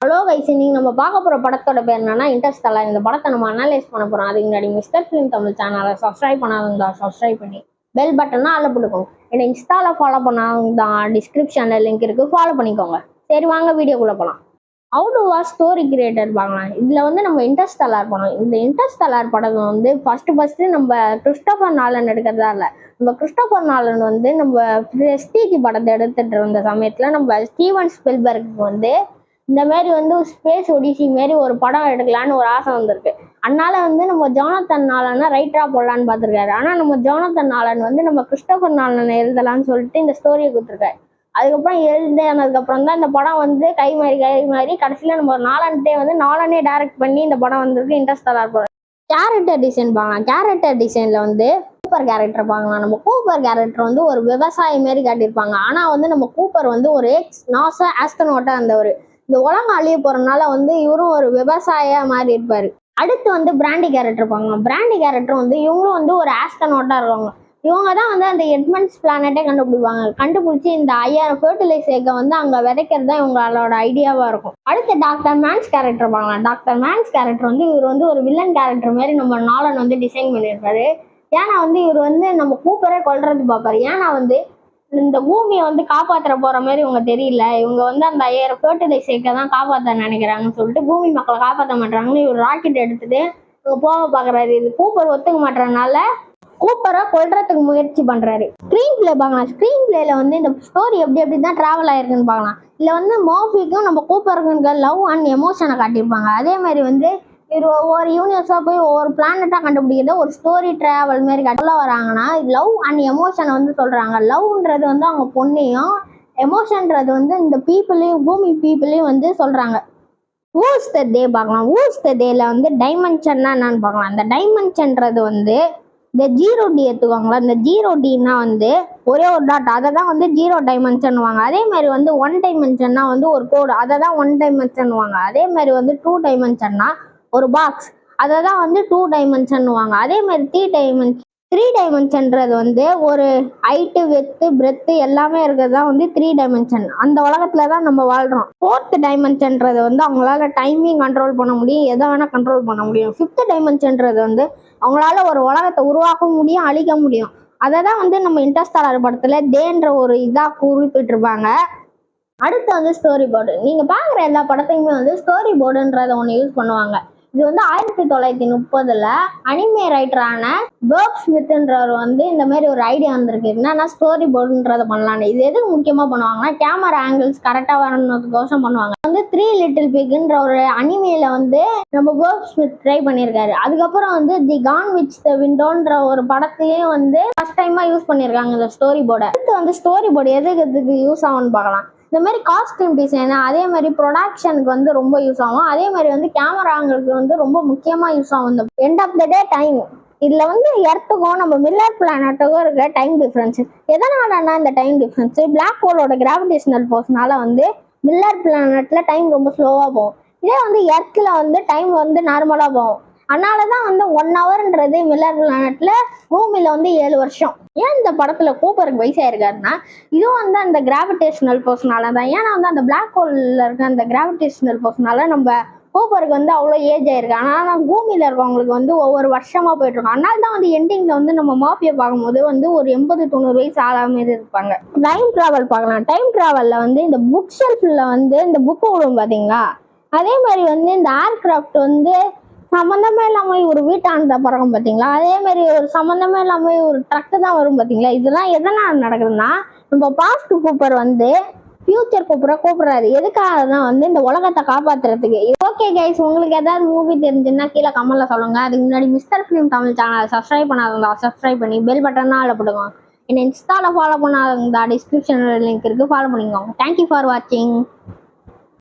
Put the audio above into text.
Hello guys, இன்னைக்கு நம்ம பார்க்க போற படத்தோட பேர் என்னன்னா இன்டர்ஸ்டெல்லார். இந்த படத்தை நம்ம அனலைஸ் பண்ண போறோம். அதுக்கு முன்னாடி மிஸ்டர் ஃபிலிம் தமிழ் சேனலை சப்ஸ்கிரைப் பண்ணாதவங்க சப்ஸ்கிரைப் பண்ணி பெல் பட்டனா அதில் போட்டுக்கோங்க. என்னை இன்ஸ்டால ஃபாலோ பண்ணாதவங்க டிஸ்கிரிப்ஷன்ல லிங்க் இருக்கு, ஃபாலோ பண்ணிக்கோங்க. சரி வாங்க வீடியோக்குள்ள போகலாம். How to watch story creator பார்க்கலாம். இதுல வந்து நம்ம இன்டர்ஸ்டெல்லார் படம். இந்த இன்டர்ஸ்டெல்லார் படம் வந்து ஃபர்ஸ்ட் நம்ம கிறிஸ்டோபர் நாலன் எடுக்கிறதா இல்லை. நம்ம கிறிஸ்டோபர் நாலன் வந்து நம்ம பிரஸ்டீஜ் படத்தை எடுத்துட்டு இருந்த சமயத்துல நம்ம ஸ்டீவன் ஸ்பில்பர்க்கு வந்து இந்த மாதிரி வந்து ஸ்பேஸ் ஒடிசி மாரி ஒரு படம் எடுக்கலான்னு ஒரு ஆசை வந்திருக்கு. அதனால வந்து நம்ம ஜோனத்தன் நாலனை ரைட்டரா போடலான்னு பார்த்துருக்காரு. ஆனா நம்ம ஜோனத்தன் நாலன் வந்து நம்ம கிறிஸ்டோபர் நாலனை எழுதலான்னு சொல்லிட்டு இந்த ஸ்டோரியை கொடுத்துருக்காரு. அதுக்கப்புறம் எழுதினதுக்கப்புறம் தான் இந்த படம் வந்து கை மாறி கடைசியில நம்ம நாலனே டைரக்ட் பண்ணி இந்த படம் வந்திருக்கு இன்டர்ஸ்டெல்லார் படம். கேரக்டர் டிசைன் பார்க்கலாம். கேரக்டர் டிசைன்ல வந்து கூப்பர் கேரக்டர் பார்க்கலாம். நம்ம கூப்பர் கேரக்டர் வந்து ஒரு விவசாயி மாரி காட்டியிருப்பாங்க. ஆனா வந்து நம்ம கூப்பர் வந்து ஒரு நாசா ஆஸ்ட்ரோனோட்டா இருந்தவர். இந்த உலகம் அழிய போறதுனால வந்து இவரும் ஒரு விவசாய மாதிரி இருப்பாரு. அடுத்து வந்து பிராண்டி கேரக்டர் பார்க்கலாம். பிராண்டி கேரக்டர் வந்து இவங்களும் வந்து ஒரு ஆஸ்ட்ரோனோட்டா இருக்காங்க. இவங்க தான் வந்து அந்த எட்மண்ட்ஸ் பிளானட்டே கண்டுபிடிப்பாங்க. கண்டுபிடிச்சி இந்த 5000 ஃபெர்டிலைசேர்ஸை வந்து அங்க விதைக்கிறது தான் இவங்களோட ஐடியாவா இருக்கும். அடுத்து டாக்டர் மேன்ஸ் கேரக்டர் பார்க்கலாம். டாக்டர் மேன்ஸ் கேரக்டர் வந்து இவர் வந்து ஒரு வில்லன் கேரக்டர் மாதிரி நம்ம நாலன் வந்து டிசைன் பண்ணியிருப்பாரு. ஏன்னா வந்து இவர் வந்து நம்ம கூப்பரே கொல்றது பார்ப்பாரு. ஏன்னா வந்து இந்த பூமியை வந்து காப்பாற்ற போற மாதிரி இவங்க தெரியல. இவங்க வந்து அந்த 5000 ஃபெர்டிலைசேர்ஸை தான் காப்பாற்ற நினைக்கிறாங்கன்னு சொல்லிட்டு பூமி மக்களை காப்பாற்ற மாட்டாங்கன்னு இவர் ராக்கெட் எடுத்துட்டு இவங்க போக பாக்குறாரு. இது கூப்பர் ஒத்துக்க மாட்டறதுனால கூப்பரை கொல்றதுக்கு முயற்சி பண்றாரு. ஸ்கிரீன் பிளே பார்க்கலாம். ஸ்கிரீன் பிளேல வந்து இந்த ஸ்டோரி எப்படி தான் டிராவல் ஆயிருக்குன்னு பார்க்கலாம். இதுல வந்து மோஃபிக்கும் நம்ம கூப்பருக்கு லவ் அண்ட் எமோஷனை காட்டியிருப்பாங்க. அதே மாதிரி வந்து இது ஒவ்வொரு யூனிவர்ஸா போய் ஒவ்வொரு பிளானட்டா கண்டுபிடிக்கிறத ஒரு ஸ்டோரி டிராவல் மாதிரி சொல்ல வராங்கன்னா லவ் அண்ட் எமோஷனை வந்து சொல்றாங்க. லவ்ன்றது வந்து அவங்க பொண்ணையும், எமோஷன்றது வந்து இந்த பீப்புளையும், பூமி பீப்புளையும் வந்து சொல்றாங்க. ஊஸ் த டே பார்க்கலாம். ஊஸ் த டேல வந்து டைமென்ஷன்னா என்னன்னு பார்க்கலாம். இந்த டைமென்ஷன்றது வந்து இந்த 0D எடுத்துக்கோங்களா. இந்த 0Dனா வந்து ஒரே ஒரு டாட், அதை தான் வந்து 0 டைமென்ஷன்வாங்க. அதே மாதிரி வந்து 1 டைமென்ஷன்னா வந்து ஒரு கோடு, அதை தான் 1 டைமென்ஷன்வாங்க. அதே மாதிரி வந்து 2 டைமென்ஷன்னா ஒரு பாக்ஸ், அதை தான் வந்து 2 டைமென்ஷன்வாங்க. அதே மாதிரி 3 டைமென்ஷன்றது வந்து ஒரு ஹைட்டு, வித்து, பிரெத்து எல்லாமே இருக்கிறது தான் வந்து 3 டைமென்ஷன். அந்த உலகத்துல தான் நம்ம வாழ்றோம். 4th டைமென்ஷன்றது வந்து அவங்களால டைமிங் கண்ட்ரோல் பண்ண முடியும், எதை வேணா கண்ட்ரோல் பண்ண முடியும். 5th டைமென்ஷன்றது வந்து அவங்களால ஒரு உலகத்தை உருவாக்க முடியும், அழிக்க முடியும். அதை தான் வந்து நம்ம இன்டர்ஸ்டெல்லார் படத்துல டேன்ற ஒரு இதா குறிப்பிட்டிருப்பாங்க. அடுத்து வந்து ஸ்டோரி போர்டு. நீங்க பாக்குற எல்லா படத்தையுமே வந்து ஸ்டோரி போர்டுன்றத ஒண்ணு யூஸ் பண்ணுவாங்க. இது வந்து 1930 அனிமே ரைட்டரான பர்ப் ஸ்மித்ன்றவர் வந்து இந்த மாதிரி ஒரு ஐடியா வந்திருக்கு. என்னன்னா ஸ்டோரி போர்டுன்றத பண்ணலான்னு. இது எதுக்கு முக்கியமா பண்ணுவாங்கன்னா கேமரா ஆங்கிள்ஸ் கரெக்டா வரணுன்றதுக்கோசம் பண்ணுவாங்க. வந்து 3 லிட்டில் பிக்ன்ற ஒரு அனிமேல வந்து நம்ம பர்ப் ஸ்மித் ட்ரை பண்ணியிருக்காரு. அதுக்கப்புறம் வந்து தி கான் வித் த விண்டோன்ற ஒரு படத்தையும் வந்து ஃபர்ஸ்ட் டைமா யூஸ் பண்ணியிருக்காங்க இந்த ஸ்டோரி போர்டை. அடுத்து வந்து ஸ்டோரி போர்டு எதுக்கு யூஸ் ஆகும்னு பார்க்கலாம். இந்த மாதிரி காஸ்டியூம் டிசைன், அதே மாதிரி ப்ரொடக்ஷனுக்கு வந்து ரொம்ப யூஸ் ஆகும். அதே மாதிரி வந்து கேமராங்களுக்கு வந்து ரொம்ப முக்கியமா யூஸ் ஆகும். இந்த end of the day time. இதுல வந்து எர்த்துக்கும் நம்ம மில்லர் பிளானட்டுக்கும் இருக்கிற டைம் டிஃபரன்ஸ் எதனாலன்னா, இந்த டைம் டிஃபரன்ஸ் பிளாக் ஹோலோட கிராவிடேஷனல் ஃபோர்ஸ்னால வந்து மில்லர் பிளானட்ல டைம் ரொம்ப ஸ்லோவா போகும். இதே வந்து எர்த்ல வந்து டைம் வந்து நார்மலா போகும். அதனாலதான் வந்து 1 ஹவர்ன்றது மில்லர் பிளானட்ல, பூமியில வந்து 7 வருஷம். ஏன் இந்த படத்துல கூப்பருக்கு வயசாயிருக்காருன்னா இதுவும் வந்து அந்த கிராவிடேஷனல் ஃபோர்ஸ்னால தான். ஏன்னா வந்து அந்த பிளாக் ஹோல்ல இருக்க அந்த கிராவிடேஷனல் ஃபோர்ஸ்னால நம்ம கூப்பருக்கு வந்து அவ்வளோ ஏஜ் ஆயிருக்கு. ஆனால் பூமியில இருக்கவங்களுக்கு வந்து ஒவ்வொரு வருஷமா போயிட்டு இருக்கும். அதனால தான் வந்து எண்டிங்ல வந்து நம்ம மாஃபியை பார்க்கும்போது வந்து ஒரு 80-90 வயசு ஆளாம இருப்பாங்க. டைம் டிராவல் பார்க்கலாம். டைம் டிராவல்ல வந்து இந்த புக் ஷெல்ஃப்ல வந்து இந்த புக்கு விடும் பாத்தீங்களா, அதே மாதிரி வந்து இந்த ஏர்கிராஃப்ட் வந்து சம்மந்தமே இல்லாம ஒரு வீட்டாண்ட பறக்கும் பாத்தீங்களா, அதே மாதிரி ஒரு சம்மந்தமே இல்லாம ஒரு ட்ரக்கு தான் வரும் பாத்தீங்களா. இதெல்லாம் எதனால நடக்குதுன்னா நம்ம பாஸ்ட் கூப்பர் வந்து ஃபியூச்சர் கூப்பிடுறாரு. எதுக்காக தான் வந்து இந்த உலகத்தை காப்பாத்துறதுக்கு. ஓகே கைஸ், உங்களுக்கு ஏதாவது மூவி தெரிஞ்சுன்னா கீழே கமெண்ட்ல சொல்லுங்க. அதுக்கு முன்னாடி மிஸ்டர் ஃபிலிம் தமிழ் சேனலை சப்ஸ்கிரைப் பண்ணாதவங்க சப்ஸ்கிரைப் பண்ணி பெல் பட்டனா அதில் போடுங்க. என்ன இன்ஸ்டால ஃபாலோ பண்ணாதவங்க டிஸ்கிரிப்ஷன்ல லிங்க் இருக்கு, ஃபாலோ பண்ணிக்கோங்க. தேங்க்யூ ஃபார் வாட்சிங்.